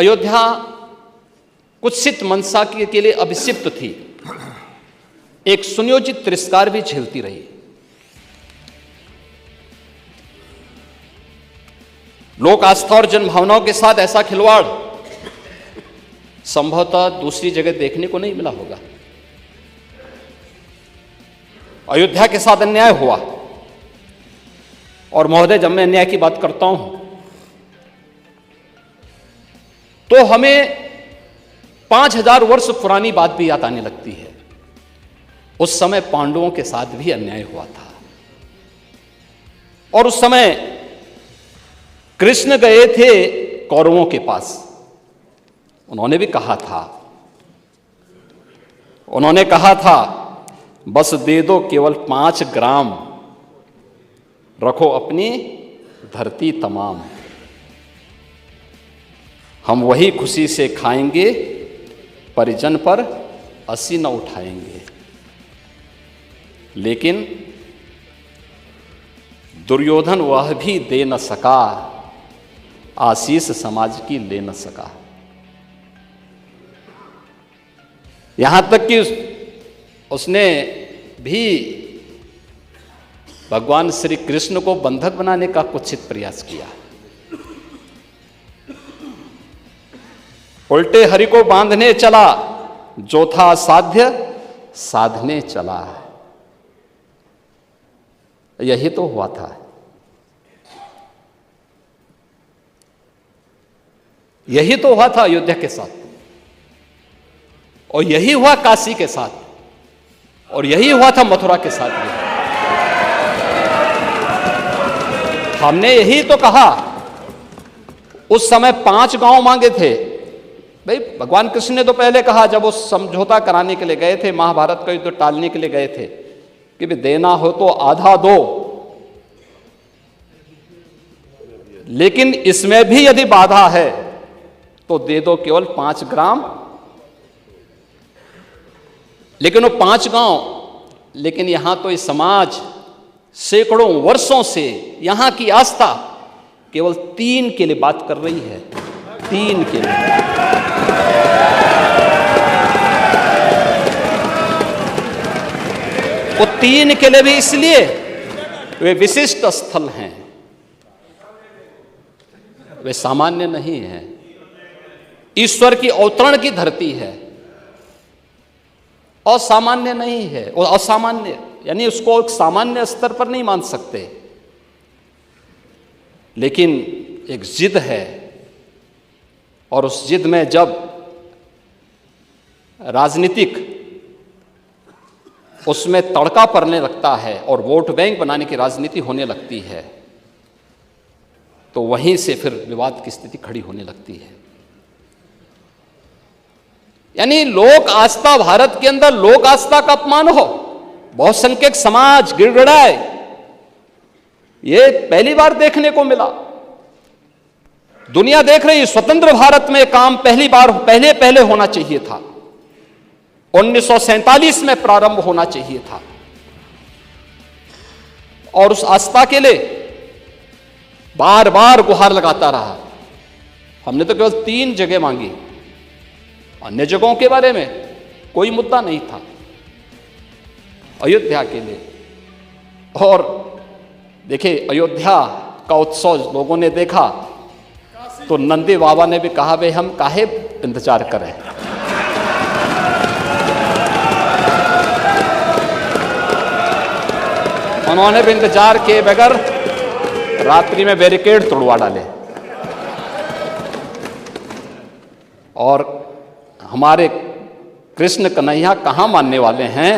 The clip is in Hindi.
अयोध्या कुत्सित मनसा के लिए अभिषिक्त थी, एक सुनियोजित तिरस्कार भी झेलती रही। लोक आस्था और जनभावनाओं के साथ ऐसा खिलवाड़ संभवतः दूसरी जगह देखने को नहीं मिला होगा। अयोध्या के साथ अन्याय हुआ, और महोदय जब मैं अन्याय की बात करता हूं तो हमें 5000 वर्ष पुरानी बात भी याद आने लगती है। उस समय पांडवों के साथ भी अन्याय हुआ था, और उस समय कृष्ण गए थे कौरवों के पास। उन्होंने भी कहा था बस दे दो केवल 5 ग्राम, रखो अपनी धरती तमाम, हम वही खुशी से खाएंगे, परिजन पर असी न उठाएंगे। लेकिन दुर्योधन वह भी दे न सका, आशीष समाज की ले न सका। यहां तक कि उसने भी भगवान श्री कृष्ण को बंधक बनाने का कुत्सित प्रयास किया। उल्टे हरि को बांधने चला, जो था साध्य साधने चला। यही तो हुआ था। यही तो हुआ था अयोध्या के साथ, और यही हुआ काशी के साथ, और यही हुआ था मथुरा के साथ भी। हमने यही तो कहा, उस समय 5 गांव मांगे थे। भाई भगवान कृष्ण ने तो पहले कहा, जब वो समझौता कराने के लिए गए थे, महाभारत का युद्ध टालने के लिए गए थे, कि भाई देना हो तो आधा दो, लेकिन इसमें भी यदि बाधा है तो दे दो केवल 5 ग्राम। लेकिन वो 5 गांव, लेकिन यहां तो इस समाज सैकड़ों वर्षों से यहां की आस्था केवल 3 के लिए बात कर रही है। 3 के लिए। वो 3 के लिए भी इसलिए वे विशिष्ट स्थल हैं, वे सामान्य नहीं है। ईश्वर की अवतरण की धरती है, असामान्य नहीं है। और असामान्य यानी उसको एक सामान्य स्तर पर नहीं मान सकते, लेकिन एक जिद है, और उस जिद में जब राजनीतिक उसमें तड़का पड़ने लगता है और वोट बैंक बनाने की राजनीति होने लगती है, तो वहीं से फिर विवाद की स्थिति खड़ी होने लगती है। यानी लोक आस्था, भारत के अंदर लोक आस्था का अपमान हो, बहुसंख्यक समाज गिड़गिड़ाए, ये पहली बार देखने को मिला। दुनिया देख रही, स्वतंत्र भारत में काम पहले होना चाहिए था। 1947 में प्रारंभ होना चाहिए था, और उस आस्था के लिए बार बार गुहार लगाता रहा। हमने तो केवल 3 जगह मांगी, अन्य जगहों के बारे में कोई मुद्दा नहीं था। अयोध्या के लिए, और देखिए अयोध्या का उत्सव लोगों ने देखा तो नंदी बाबा ने भी कहा, भाई हम काहे इंतजार करें। उन्होंने भी इंतजार किए बगैर रात्रि में बैरिकेड तोड़वा डाले, और हमारे कृष्ण कन्हैया कहां मानने वाले हैं।